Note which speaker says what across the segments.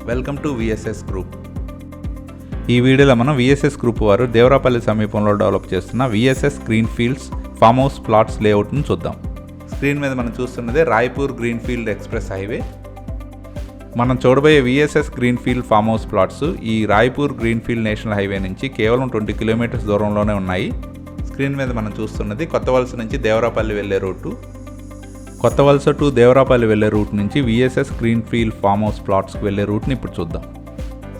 Speaker 1: Welcome to VSS group. ఈ వీడియోలో మనం విఎస్ఎస్ గ్రూప్ వారు దేవరాపల్లి సమీపంలో డెవలప్ చేస్తున్న VSS greenfields farm house plots లేఅవుట్ను చూద్దాం. స్క్రీన్ మీద మనం చూస్తున్నదే రాయ్పూర్ గ్రీన్ఫీల్డ్ ఎక్స్ప్రెస్ హైవే. మనం చూడబోయే VSS greenfield farm house plots ఈ రాయ్పూర్ గ్రీన్ఫీల్డ్ నేషనల్ హైవే నుంచి కేవలం 20 కిలోమీటర్స్ దూరంలోనే ఉన్నాయి. స్క్రీన్ మీద మనం చూస్తున్నది కొత్త వలస నుంచి దేవరాపల్లి వెళ్ళే రూటు. కొత్త వలస టు దేవరాపల్లి వెళ్ళే రూట్ నుంచి విఎస్ఎస్ గ్రీన్ఫీల్డ్ ఫామ్ హౌస్ ప్లాట్స్కి వెళ్ళే రూట్ని ఇప్పుడు చూద్దాం.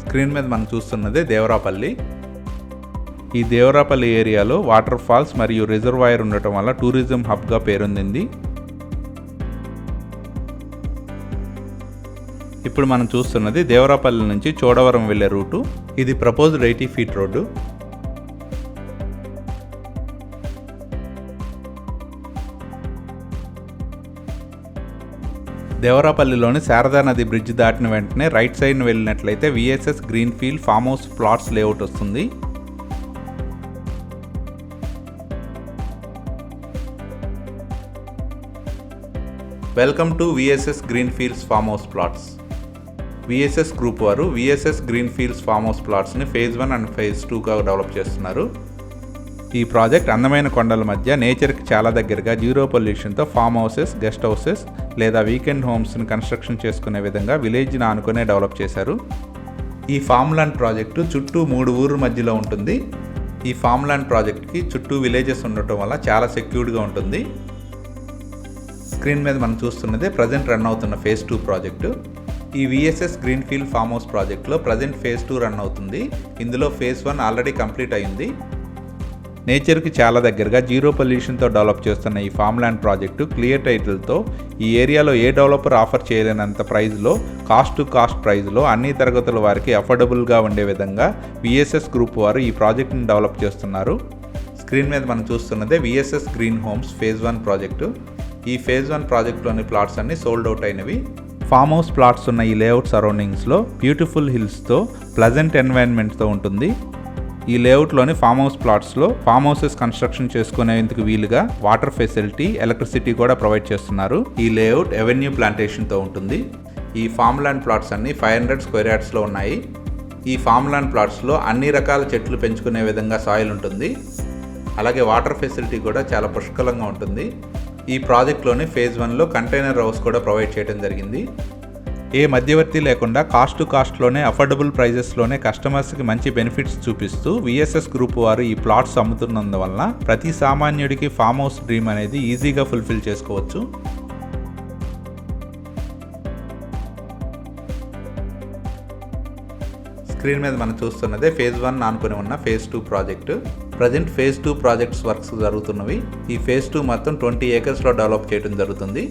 Speaker 1: స్క్రీన్ మీద మనం చూస్తున్నదే దేవరాపల్లి. ఈ దేవరాపల్లి ఏరియాలో వాటర్ ఫాల్స్ మరియు రిజర్వాయర్ ఉండటం వల్ల టూరిజం హబ్గా పేరొందింది. ఇప్పుడు మనం చూస్తున్నది దేవరాపల్లి నుంచి చోడవరం వెళ్ళే రూటు. ఇది ప్రపోజ్డ్ 80 ఫీట్ రోడ్డు. దేవరాపల్లిలోని శారదా నది బ్రిడ్జ్ దాటిన వెంటనే రైట్ సైడ్ని వెళ్ళినట్లయితే VSS greenfield farm house plots layout వస్తుంది. Welcome to VSS greenfields farm house plots. VSS group వారు విఎస్ఎస్ గ్రీన్ఫీల్డ్స్ ఫామ్ హౌస్ ప్లాట్స్ని ఫేజ్ 1 అండ్ ఫేజ్ 2గా డెవలప్ చేస్తున్నారు. ఈ ప్రాజెక్ట్ అందమైన కొండల మధ్య నేచర్కి చాలా దగ్గరగా జీరో పొల్యూషన్తో ఫామ్ హౌసెస్, గెస్ట్ హౌసెస్ లేదా వీకెండ్ హోమ్స్ని కన్స్ట్రక్షన్ చేసుకునే విధంగా విలేజ్ని ఆనుకునే డెవలప్ చేశారు. ఈ ఫామ్ ల్యాండ్ ప్రాజెక్టు చుట్టూ 3 ఊరు మధ్యలో ఉంటుంది. ఈ ఫామ్ ల్యాండ్ ప్రాజెక్ట్కి చుట్టూ విలేజెస్ ఉండటం వల్ల చాలా సెక్యూర్డ్గా ఉంటుంది. స్క్రీన్ మీద మనం చూస్తున్నదే ప్రజెంట్ రన్ అవుతున్న ఫేజ్ 2 ప్రాజెక్టు. ఈ విఎస్ఎస్ గ్రీన్ఫీల్డ్ ఫామ్ హౌస్ ప్రాజెక్ట్లో ప్రజెంట్ ఫేజ్ 2 రన్ అవుతుంది. ఇందులో ఫేజ్ 1 ఆల్రెడీ కంప్లీట్ అయింది. నేచర్కి చాలా దగ్గరగా జీరో పొల్యూషన్తో డెవలప్ చేస్తున్న ఈ ఫామ్ ల్యాండ్ ప్రాజెక్టు క్లియర్ టైటిల్తో ఈ ఏరియాలో ఏ డెవలపర్ ఆఫర్ చేయలేనంత ప్రైజ్లో కాస్ట్ టు కాస్ట్ ప్రైజ్లో అన్ని తరగతుల వారికి అఫోర్డబుల్గా ఉండే విధంగా విఎస్ఎస్ గ్రూప్ వారు ఈ ప్రాజెక్ట్ని డెవలప్ చేస్తున్నారు. స్క్రీన్ మీద మనం చూస్తున్నదే VSS green homes phase 1 project. ఈ ఫేజ్ 1 ప్రాజెక్టులోని ప్లాట్స్ అన్ని సోల్డ్ అవుట్ అయినవి. ఫామ్ హౌస్ ప్లాట్స్ ఉన్న ఈ లేఅవుట్ సరౌండింగ్స్లో బ్యూటిఫుల్ హిల్స్తో ప్లెజెంట్ ఎన్వైరన్మెంట్తో ఉంటుంది. ఈ లేఅవుట్లోని ఫామ్ హౌస్ ప్లాట్స్లో ఫామ్ హౌసెస్ కన్స్ట్రక్షన్ చేసుకునేందుకు వీలుగా వాటర్ ఫెసిలిటీ, ఎలక్ట్రిసిటీ కూడా ప్రొవైడ్ చేస్తున్నారు. ఈ లేఅవుట్ ఎవెన్యూ ప్లాంటేషన్తో ఉంటుంది. ఈ ఫామ్ ల్యాండ్ ప్లాట్స్ అన్ని 500 స్క్వేర్ యార్డ్స్లో ఉన్నాయి. ఈ ఫామ్ ల్యాండ్ ప్లాట్స్లో అన్ని రకాల చెట్లు పెంచుకునే విధంగా సాయిల్ ఉంటుంది. అలాగే వాటర్ ఫెసిలిటీ కూడా చాలా పుష్కలంగా ఉంటుంది. ఈ ప్రాజెక్ట్లోని ఫేజ్ 1లో కంటైనర్ హౌస్ కూడా ప్రొవైడ్ చేయడం జరిగింది. ఏ మధ్యవర్తి లేకుండా కాస్ట్ టు కాస్ట్లోనే అఫోర్డబుల్ ప్రైజెస్లోనే కస్టమర్స్కి మంచి బెనిఫిట్స్ చూపిస్తూ విఎస్ఎస్ గ్రూప్ వారు ఈ ప్లాట్స్ అమ్ముతున్నందువలన ప్రతి సామాన్యుడికి ఫామ్ హౌస్ డ్రీమ్ అనేది ఈజీగా ఫుల్ఫిల్ చేసుకోవచ్చు. స్క్రీన్ మీద మనం చూస్తున్నదే ఫేజ్ 1 ఆనుకుని ఉన్న phase 2 project. Present phase 2 projects works జరుగుతున్నవి. ఈ ఫేజ్ 2 మొత్తం 20 ఏకర్స్లో డెవలప్ చేయడం జరుగుతుంది.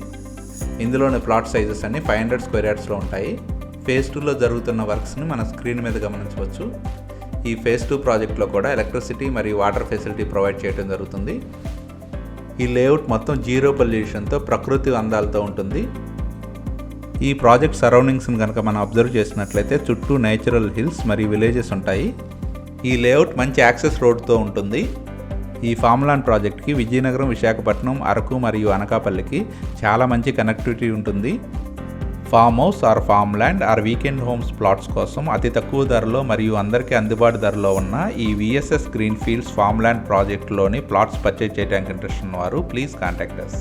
Speaker 1: ఇందులోని ప్లాట్ సైజెస్ అన్ని 500 స్క్వేర్ యార్డ్స్లో ఉంటాయి. ఫేజ్ 2లో జరుగుతున్న వర్క్స్ని మన స్క్రీన్ మీద గమనించవచ్చు. ఈ ఫేజ్ 2 ప్రాజెక్ట్లో కూడా ఎలక్ట్రిసిటీ మరియు వాటర్ ఫెసిలిటీ ప్రొవైడ్ చేయడం జరుగుతుంది. ఈ లేఅవుట్ మొత్తం జీరో పొల్యూషన్తో ప్రకృతి అందాలతో ఉంటుంది. ఈ ప్రాజెక్ట్ సరౌండింగ్స్ని కనుక మనం అబ్జర్వ్ చేసినట్లయితే చుట్టూ నేచురల్ హిల్స్ మరియు విలేజెస్ ఉంటాయి. ఈ లేఅవుట్ మంచి యాక్సెస్ రోడ్తో ఉంటుంది. ఈ ఫామ్ ల్యాండ్ ప్రాజెక్ట్కి విజయనగరం, విశాఖపట్నం, అరకు మరియు అనకాపల్లికి చాలా మంచి కనెక్టివిటీ ఉంటుంది. Farm house or farm land or weekend homes plots కోసం అతి తక్కువ ధరలో మరియు అందరికీ అందుబాటు ధరలో ఉన్న ఈ విఎస్ఎస్ గ్రీన్ఫీల్డ్స్ ఫామ్ ల్యాండ్ ప్రాజెక్టులోని ప్లాట్స్ పర్చేజ్ చేయడానికి ఇంట్రెస్ట్ ఉన్నవారు ప్లీజ్ కాంటాక్ట్ us.